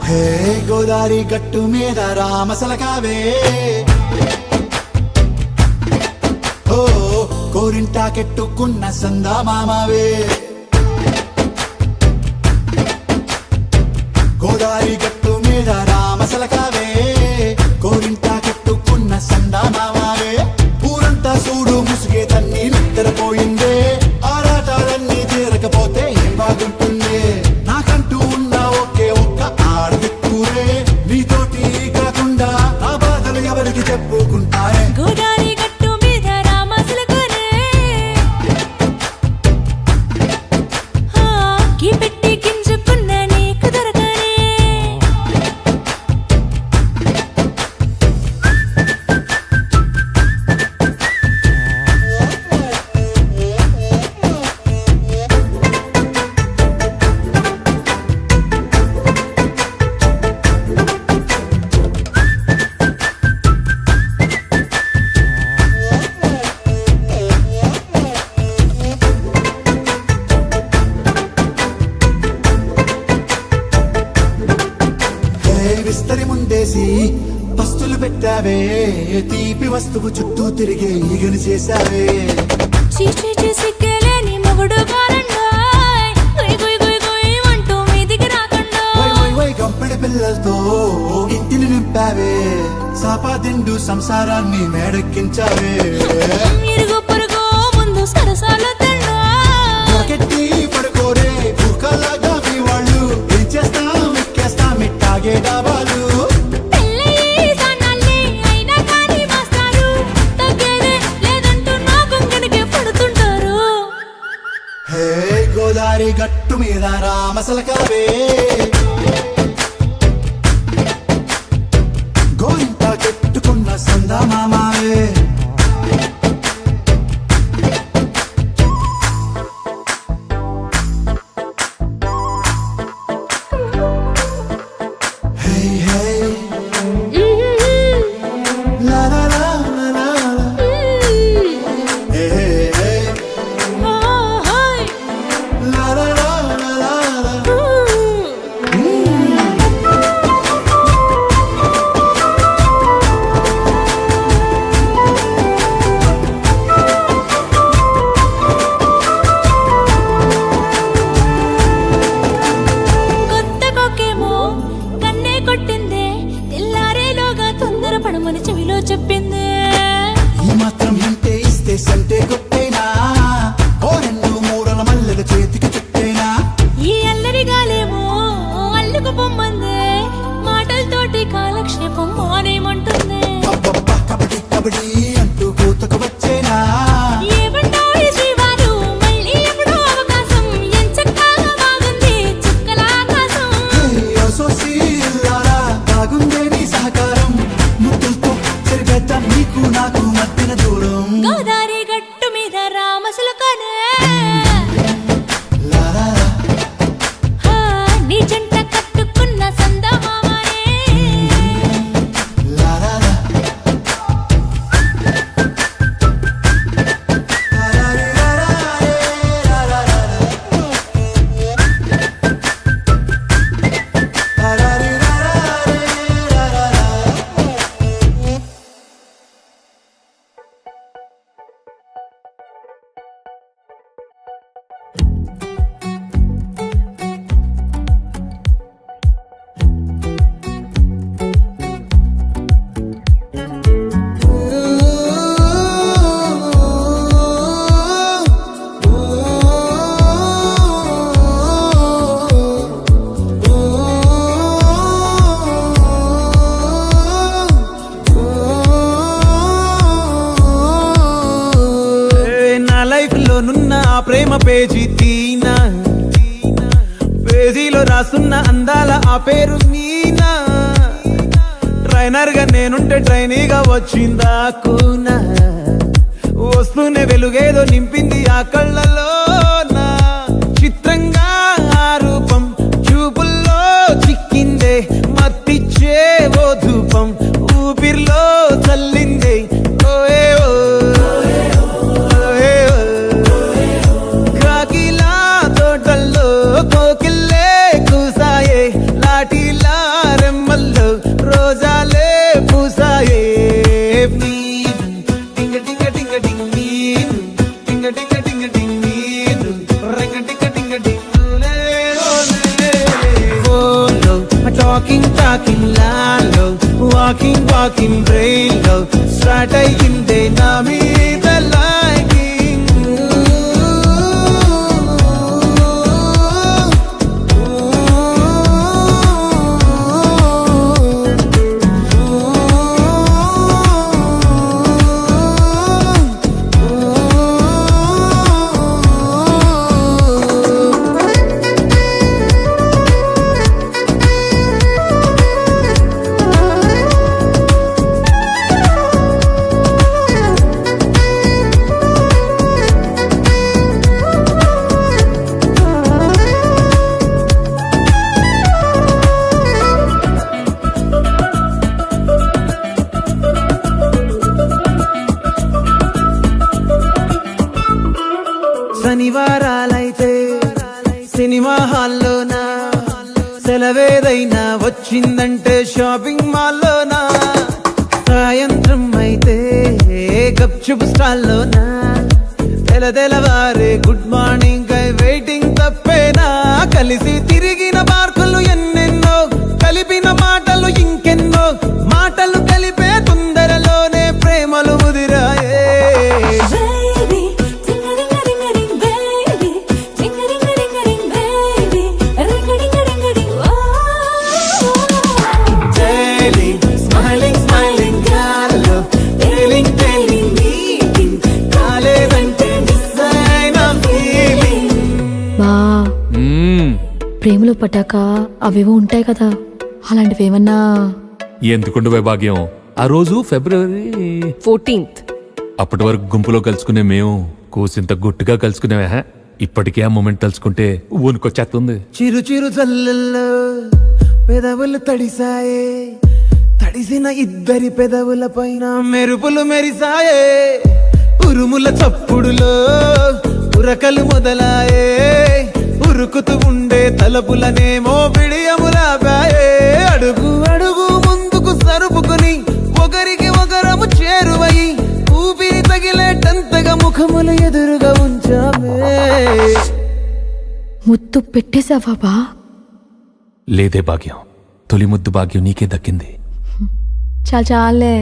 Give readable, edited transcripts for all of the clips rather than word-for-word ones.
హే గోదారి గట్టు మీద రామసలకావే ఓ కోరింటాకెట్టుకున్న సందా మామావే గోదారి గట్టు మీద రామసలకావే కోరింటాకెట్టుకున్న సందా మామావే ఊరంతా చూడు ముసుగే తన్ని నిద్రపోయిందే ఆరాటాలన్నీ తీరకపోతే ఏం బాగుంటుంది నాకంటూ ఉన్న ఒకే ఒక్క ఆడదిక్కురే నీతోటి కాకుండా నా బాధలు ఎవరికి చెప్పుకుంటారే గోదారి గట్టు మీద రామసలకానే కీ పెట్టి గింజుకున్న నీకు దొరకనే విస్తరి ముందేసి పస్తులు పెట్టావే తీపి వస్తువు చుట్టూ తిరిగే ఈగను చేశావే చీచీ సిగ్గలేని మొగుడు కారండాయ్ గుయ్ గుయ్ గుయ్ గుయ్ అంటూ మీదికి రాకుండా వై వై వై గంపెడి పిల్లలతో ఇంటిని నింపావే సాపాదిండు సంసారాన్ని మేడెక్కించావే ఇరుగు పొరుగు ముందు సరసాల తండా దొరకెట్టి పడుకోరే కుక్కలాగా మీ వాళ్ళు ఏం చేస్తాం ఎక్కేస్తాం ఇట్టాగే డాబాలు పెళ్ళయి సానాళ్ళే అయినా కానీ మాస్తారు తగ్గేదే లేదంటూ నా గుంగడికి పడుతుంటారు హే గోదారి గట్టు మీద రామసలకావే గోరింట చెట్టుకున్న సందా మామావే హే హే లా లా లా లా లా లా. హే హే హే హాయ్ లా లా లా లా లా లా. కొత్త కొక్కేమో కన్నే కొట్టిందే తెల్లారేలోగా తొందర పడమని చెవిలో చెప్పిందే ఈ మాత్రం హింటే ఇస్తే సంటే కొట్టేనా ఓ రెండు మూడల మల్లెల చేతికి చుట్టేనా ఈ అల్లరి గాలేమో అల్లుకు పొమ్మందే మాటలతోటి కాలక్షేపం మానేమంటుంది అబ్బబ్బా కబడ్డీ కబడ్డీ అంటూ కూతకు వచ్చేనా ఏమంటావు శ్రీవారు మళ్ళీ ఎప్పుడో అవకాశం ఎంచక్కా బాగుంది చుక్కల ఆకాశం హే సోసి ఇల్లారా బాగుందే నీ సహకారం ముద్దులతో చెరిగేద్దాం నీకు నాకు మధ్యన దూరం గోదారి గట్టు మీద రామసలకానే లా లా లా. నీ జంట కట్టుకున్న సందమామనే లా లా లా. లా లా లా లా లా లా లా లా. లా లా లా లా లా లా లా. నా లైఫ్ లో నున్న ఆ ప్రేమ పేజీ తీనా పేజీలో రాసున్న అందాల ఆ పేరు మీనా ట్రైనర్ గా నేనుంటే ట్రైనీగా వచ్చిందా కూనా వస్తూనే వెలుగేదో నింపింది ఆ కళ్ళలో నా చిత్రంగా ఆ రూపం చూపుల్లో చిక్కిందే మత్తిచ్చే ఓ ధూపం ఊపిరిలో చల్లిందే ఓయే ఓ ఓయే ఓ కాకిలా తోటల్లో పార్కింగ్ ల్యాండ్ లో వాకింగ్ బ్రెయిన్ లో స్టార్ట్ అయ్యిందే నా మీద లైకింగ్. శనివారాలైతే సినిమా హాల్లోనా, సెలవేదైనా వచ్చిందంటే షాపింగ్ మాల్లోనా, సాయంత్రం అయితే గప్చుప్ స్టాల్లోనా, తెలవారే గుడ్ మార్నింగ్ వెయిటింగ్ తప్పేనా, కలిసి తిరిగిన పార్కులు ఎన్నెన్నో, కలిపిన మాటలు ఇంకెన్నో, మాటలు కలిపే తొందరలోనే ప్రేమలు ముదిరాయే. ప్రేమలో పట్టాక అవేవో ఉంటాయి కదా, అలాంటివి ఏమన్నా? ఎందుకుండు వైభాగ్యం, ఆ రోజు ఫిబ్రవరి 14th. అప్పటి వరకు గుంపులో కలుసుకునే మేము కూసింత గుట్టుగా కలుసుకునేవా. ఇప్పటికే ఆ మూమెంట్ తలుచుకుంటే ఊనుకొచ్చేస్తుంది. చిరు చిరు జల్లల్లో పెదవులు తడిసాయే, తడిసిన ఇద్దరి పెదవుల పైన మెరుపులు మెరిసాయే, ఉరుముల చప్పుడులో ఉరకలు మొదలాయే, ఉరుకుతూ ఉండే తలపులనేమో బిడియములాపాయే, అడుగు అడుగు ముందుకు సరుపుకుని ఒకరికి ఒకరము చేరువై ఊపిరి తగిలేటంతగా ముఖములు ఎదురుగా ఉంచామే. ముద్దు పెట్టేశావా బా? లేదే భాగ్యం, తొలి ముద్దు భాగ్యం నీకే దక్కింది. చాలే.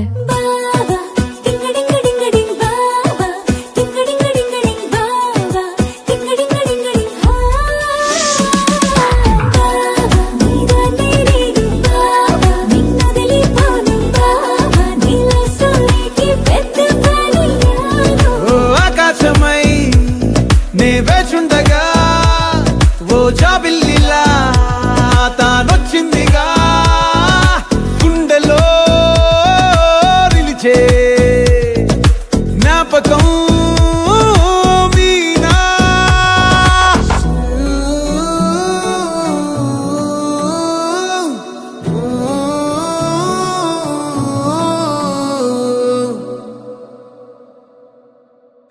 వేచుండగా ఓ జాబిల్లిలా తానొచ్చిందిగా, గుండెలో నిలిచే జ్ఞాపకం మీనా.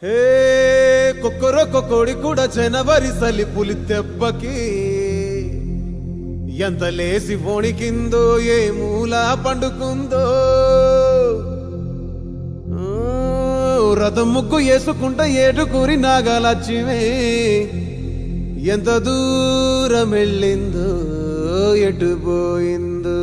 హే కొక్కరొక్క కోడి కూడా జనవరి సలి పులి దెబ్బకి ఎంత లేసి వణికిందో, ఏ మూల పండుకుందో, రథం ముగ్గు వేసుకుంటా ఏటుకూరి నాగాలచ్చిమే ఎంత దూరం వెళ్ళిందో, ఎటు పోయిందో.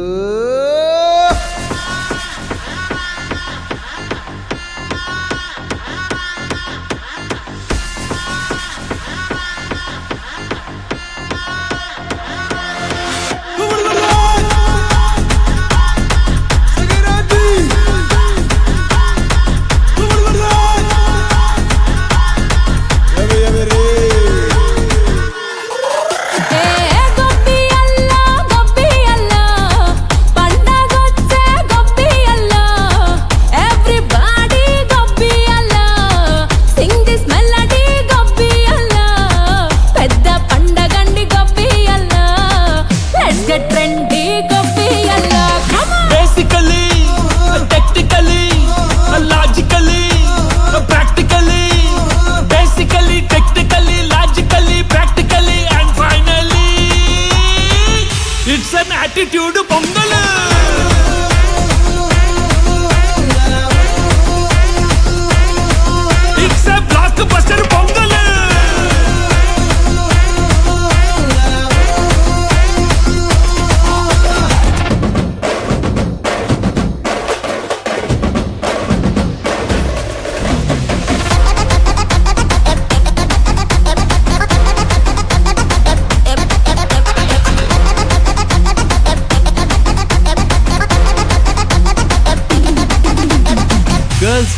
Attitude pongal. It's a block buster pongal.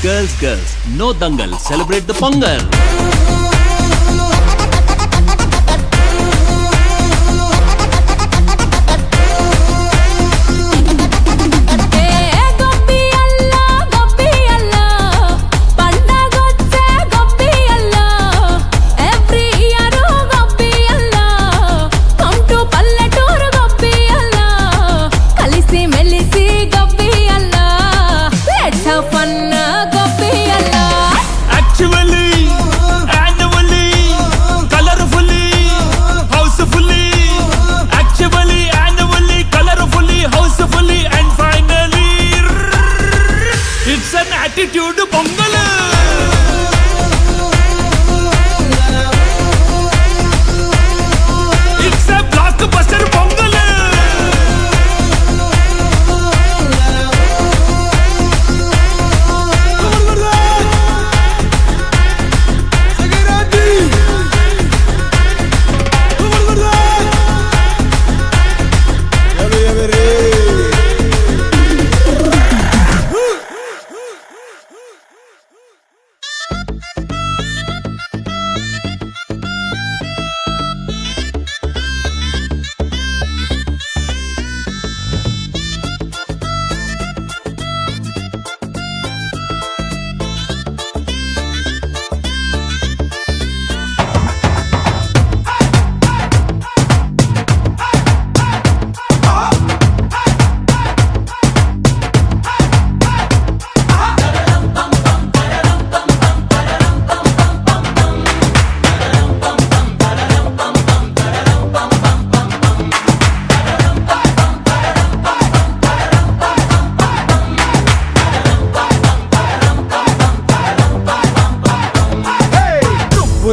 Girls, girls, no dangal. Celebrate the Pongal. Attitude Pongal. It's a blockbuster Pongal.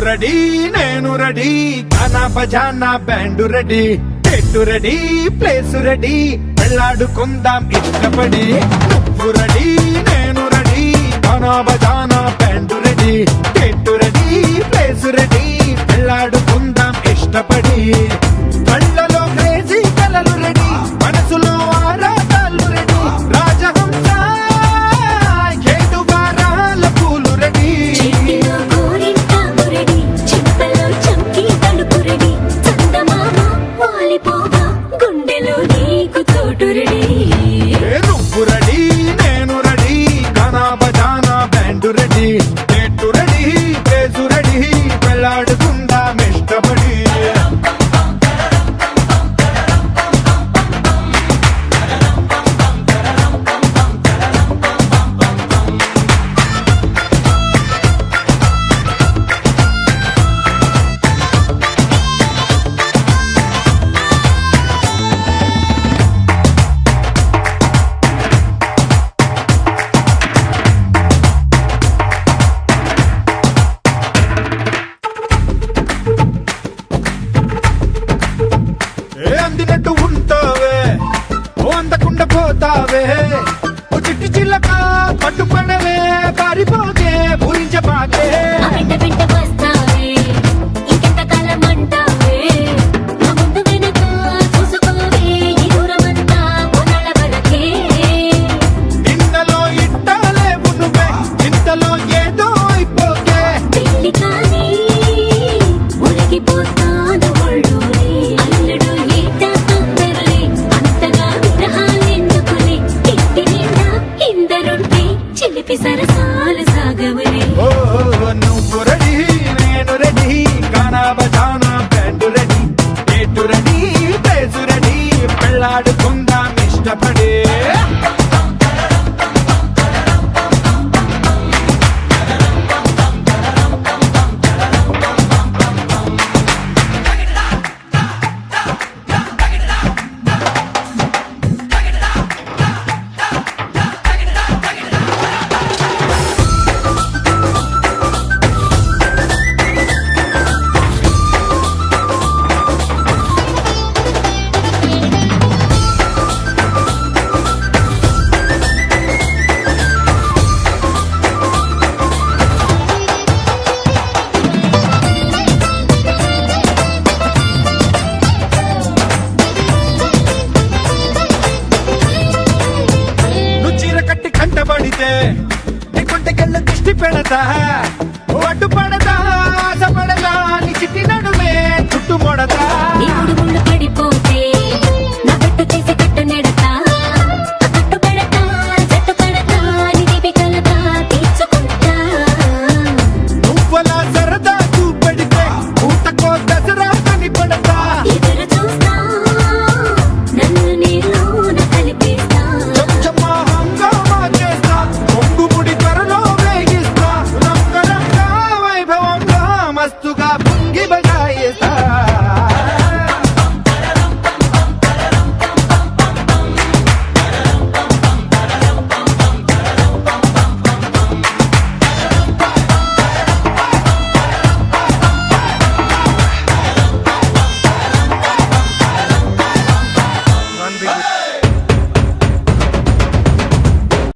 Ready నేను రెడీ గానా బజానా బ్యాండ్ రెడీ పెట్టు రెడీ ప్లేస్ రెడీ వెళ్ళాడుకుందాం ఇష్టపడి నువ్వు రెడీ నేను రెడీ గానా బజానా బ్యాండ్ రెడీ పెట్టు రెడీ ప్లేస్ రెడీ వెళ్ళాడుకుందాం ఇష్టపడి కళ్ళలో crazy కలలు ready మనసులో ఆరాటాలు రెడీ రాజహంస ఏడువారాల పూలు రెడీ నువ్వు రెడీ నేను రెడీ గానా బజానా బ్యాండ్ రెడీ పెట్టు రెడీ ప్లేసు రెడీ వెళ్ళాడుకుందాం ఇష్టపడి అందినట్టు ఉంటావే ఓ అందకుండా పోతావే ఓ చిట్టి చిల్లక పట్టుపడవే పారిపోతే పూరించబాకే నిన్నలో ఇట్టాలేవు నువ్వే ఇంతలో ఏదో అయిపోకే సరసాలు సాగవలే ఓ నువ్వు करता है